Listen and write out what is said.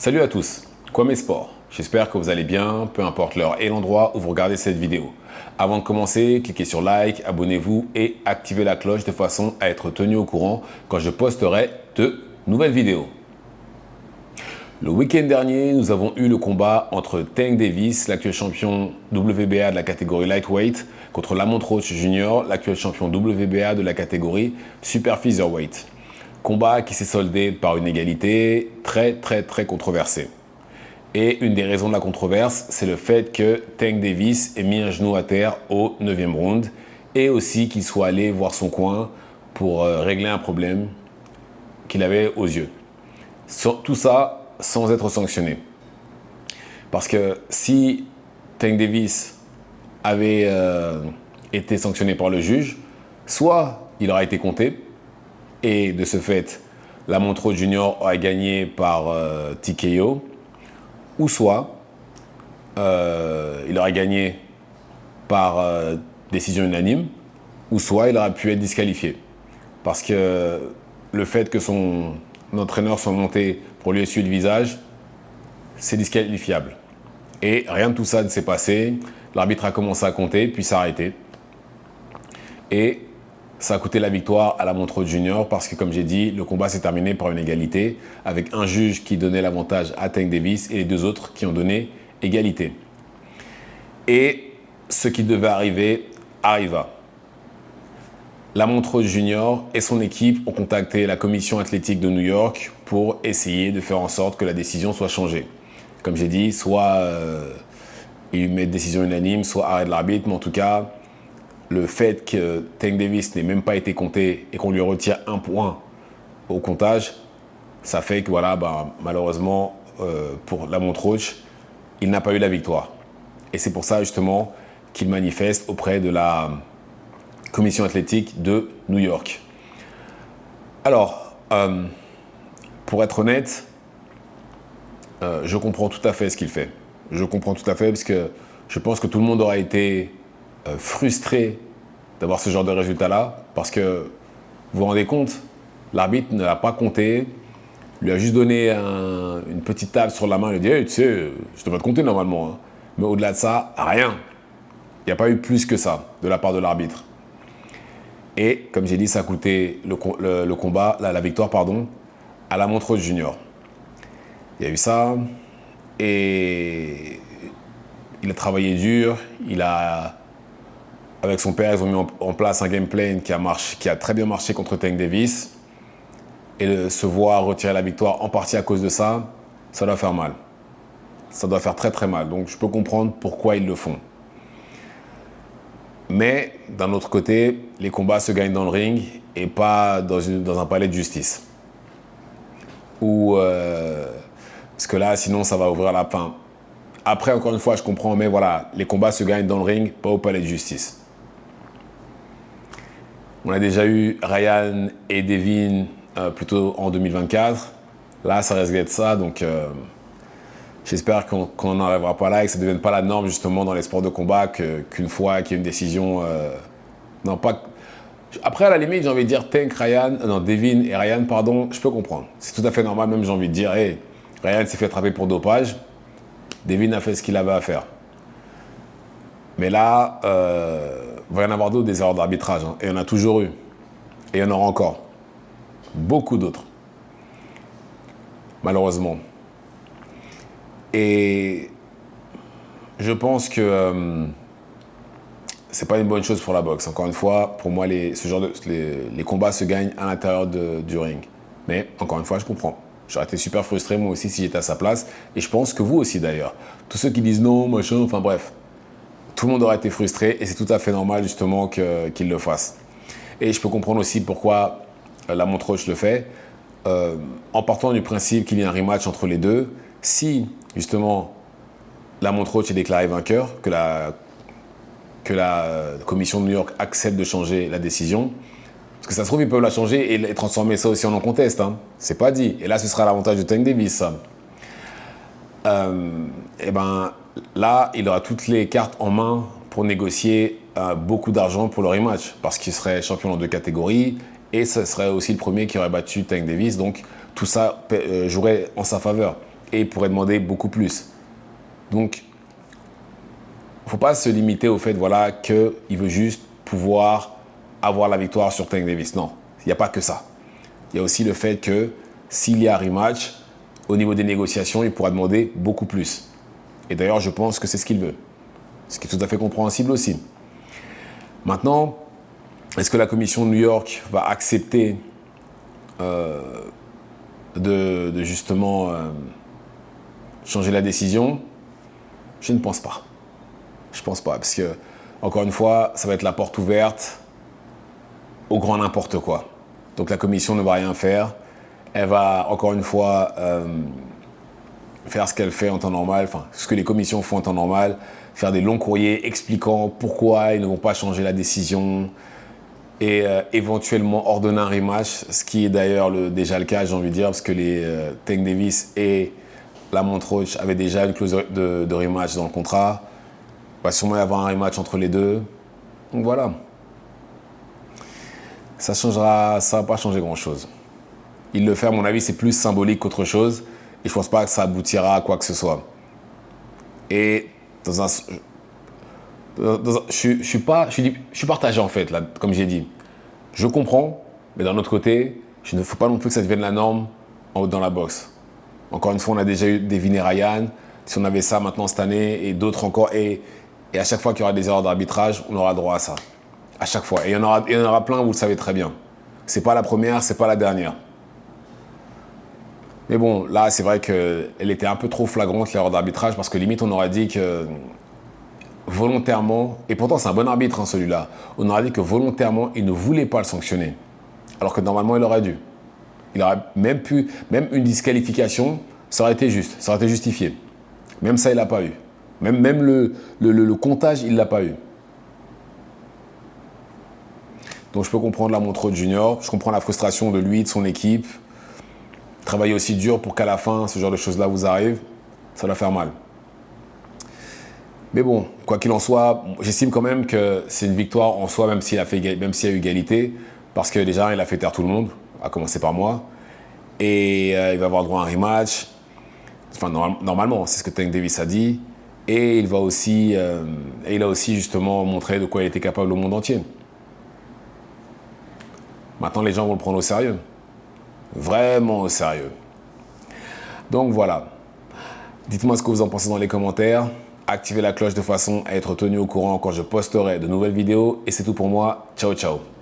Salut à tous, Kwame Sport. J'espère que vous allez bien, peu importe l'heure et l'endroit où vous regardez cette vidéo. Avant de commencer, cliquez sur like, abonnez-vous et activez la cloche de façon à être tenu au courant quand je posterai de nouvelles vidéos. Le week-end dernier, nous avons eu le combat entre Tank Davis, l'actuel champion WBA de la catégorie Lightweight, contre Lamont Roach Jr., l'actuel champion WBA de la catégorie Super Featherweight. Combat qui s'est soldé par une égalité très controversée. Et une des raisons de la controverse, c'est le fait que Tank Davis ait mis un genou à terre au 9e round et aussi qu'il soit allé voir son coin pour régler un problème qu'il avait aux yeux. Tout ça sans être sanctionné. Parce que si Tank Davis avait été sanctionné par le juge, soit il aurait été compté, et de ce fait, Lamont Roach Jr. aurait gagné par TKO, ou soit il aurait gagné par décision unanime, ou soit il aurait pu être disqualifié. Parce que le fait que son entraîneur soit monté pour lui essuyer le visage, c'est disqualifiable. Et rien de tout ça ne s'est passé. L'arbitre a commencé à compter, puis s'est arrêté. Et ça a coûté la victoire à Lamont Roach Jr. parce que, comme j'ai dit, le combat s'est terminé par une égalité avec un juge qui donnait l'avantage à Tank Davis et les deux autres qui ont donné égalité. Et ce qui devait arriver arriva. Lamont Roach Jr. et son équipe ont contacté la commission athlétique de New York pour essayer de faire en sorte que la décision soit changée. Comme j'ai dit, soit ils mettent décision unanime, soit arrêt de l'arbitre, mais en tout cas, le fait que Tank Davis n'ait même pas été compté et qu'on lui retire un point au comptage, ça fait que voilà, malheureusement, pour Lamont Roach, il n'a pas eu la victoire. Et c'est pour ça justement qu'il manifeste auprès de la commission athlétique de New York. Alors, pour être honnête, je comprends tout à fait ce qu'il fait. Je comprends tout à fait parce que je pense que tout le monde aurait été frustré d'avoir ce genre de résultat-là parce que vous vous rendez compte, l'arbitre ne l'a pas compté, lui a juste donné une petite tape sur la main, il lui a dit hey, tu sais, je devrais te compter normalement. Hein. Mais au-delà de ça, rien. Il n'y a pas eu plus que ça de la part de l'arbitre. Et comme j'ai dit, ça a coûté le combat, la victoire à Lamont Roach Jr. Il y a eu ça et il a travaillé dur, avec son père, ils ont mis en place un game plan qui a très bien marché contre Tank Davis. Et se voir retirer la victoire en partie à cause de ça, ça doit faire mal. Ça doit faire très mal. Donc je peux comprendre pourquoi ils le font. Mais d'un autre côté, les combats se gagnent dans le ring et pas dans un palais de justice. Parce que là, sinon, ça va ouvrir la fin. Après, encore une fois, je comprends, mais voilà, les combats se gagnent dans le ring, pas au palais de justice. On a déjà eu Ryan et Devin plutôt en 2024. Là, ça risque d'être ça, donc j'espère qu'on n'en arrivera pas là et que ça ne devienne pas la norme justement dans les sports de combat qu'une fois qu'il y a une décision... non, pas... Après, à la limite, j'ai envie de dire Devin et Ryan, pardon, je peux comprendre. C'est tout à fait normal, même j'ai envie de dire, hey, Ryan s'est fait attraper pour dopage, Devin a fait ce qu'il avait à faire. Mais là, il va y en avoir d'autres des erreurs d'arbitrage. Hein. Et il y en a toujours eu. Et il y en aura encore. Beaucoup d'autres. Malheureusement. Et je pense que c'est pas une bonne chose pour la boxe. Encore une fois, pour moi, les combats se gagnent à l'intérieur du ring. Mais encore une fois, je comprends. J'aurais été super frustré moi aussi si j'étais à sa place. Et je pense que vous aussi d'ailleurs. Tous ceux qui disent non, machin, enfin bref. Tout le monde aurait été frustré et c'est tout à fait normal justement qu'il le fasse. Et je peux comprendre aussi pourquoi Lamont Roach le fait. En partant du principe qu'il y a un rematch entre les deux, si justement Lamont Roach est déclaré vainqueur, que la commission de New York accepte de changer la décision, parce que ça se trouve ils peuvent la changer et transformer ça aussi en non-contest. Hein. C'est pas dit. Et là ce sera l'avantage de Tank Davis. Ça. Et ben là, il aura toutes les cartes en main pour négocier beaucoup d'argent pour le rematch, parce qu'il serait champion dans 2 catégories et ce serait aussi le premier qui aurait battu Tank Davis. Donc tout ça jouerait en sa faveur. et il pourrait demander beaucoup plus. Donc, il ne faut pas se limiter au fait voilà, qu'il veut juste pouvoir avoir la victoire sur Tank Davis. Non, il n'y a pas que ça. Il y a aussi le fait que s'il y a un rematch, au niveau des négociations, il pourra demander beaucoup plus. Et d'ailleurs, je pense que c'est ce qu'il veut. Ce qui est tout à fait compréhensible aussi. Maintenant, est-ce que la commission de New York va accepter de justement changer la décision? Je ne pense pas. Je ne pense pas. Parce que, encore une fois, ça va être la porte ouverte au grand n'importe quoi. Donc la commission ne va rien faire. Elle va, encore une fois, faire ce qu'elle fait en temps normal, enfin, ce que les commissions font en temps normal, faire des longs courriers expliquant pourquoi ils ne vont pas changer la décision et éventuellement ordonner un rematch, ce qui est d'ailleurs déjà le cas, j'ai envie de dire, parce que les Tank Davis et Lamont Roach avaient déjà une clause de rematch dans le contrat. Il va sûrement y avoir un rematch entre les deux. Donc voilà. Ça va pas changer grand-chose. Il le fait, à mon avis, c'est plus symbolique qu'autre chose. Et je pense pas que ça aboutira à quoi que ce soit. Et je suis partagé en fait, là, comme j'ai dit. Je comprends, mais d'un autre côté, il ne faut pas non plus que ça devienne la norme dans la boxe. Encore une fois, on a déjà eu Devin et Ryan. Si on avait ça maintenant cette année et d'autres encore, et à chaque fois qu'il y aura des erreurs d'arbitrage, on aura droit à ça. À chaque fois. Et il y en aura plein, vous le savez très bien. C'est pas la première, c'est pas la dernière. Mais bon, là, c'est vrai qu'elle était un peu trop flagrante, l'erreur d'arbitrage, parce que limite, on aurait dit que volontairement, et pourtant c'est un bon arbitre, hein, celui-là, on aurait dit que volontairement, il ne voulait pas le sanctionner. Alors que normalement, il aurait dû. Il aurait même une disqualification, ça aurait été juste, ça aurait été justifié. Même ça, il l'a pas eu. Même le comptage, il l'a pas eu. Donc je peux comprendre la Montreux Junior, je comprends la frustration de lui, de son équipe. Travailler aussi dur pour qu'à la fin, ce genre de choses-là vous arrive, ça doit faire mal. Mais bon, quoi qu'il en soit, j'estime quand même que c'est une victoire en soi, même s'il y a eu égalité, parce que déjà, il a fait taire tout le monde, à commencer par moi. Et il va avoir droit à un rematch. Enfin, normalement, c'est ce que Tank Davis a dit. Et il a aussi justement montré de quoi il était capable au monde entier. Maintenant, les gens vont le prendre au sérieux. Vraiment au sérieux. Donc voilà. Dites-moi ce que vous en pensez dans les commentaires. Activez la cloche de façon à être tenu au courant quand je posterai de nouvelles vidéos. Et c'est tout pour moi. Ciao, ciao.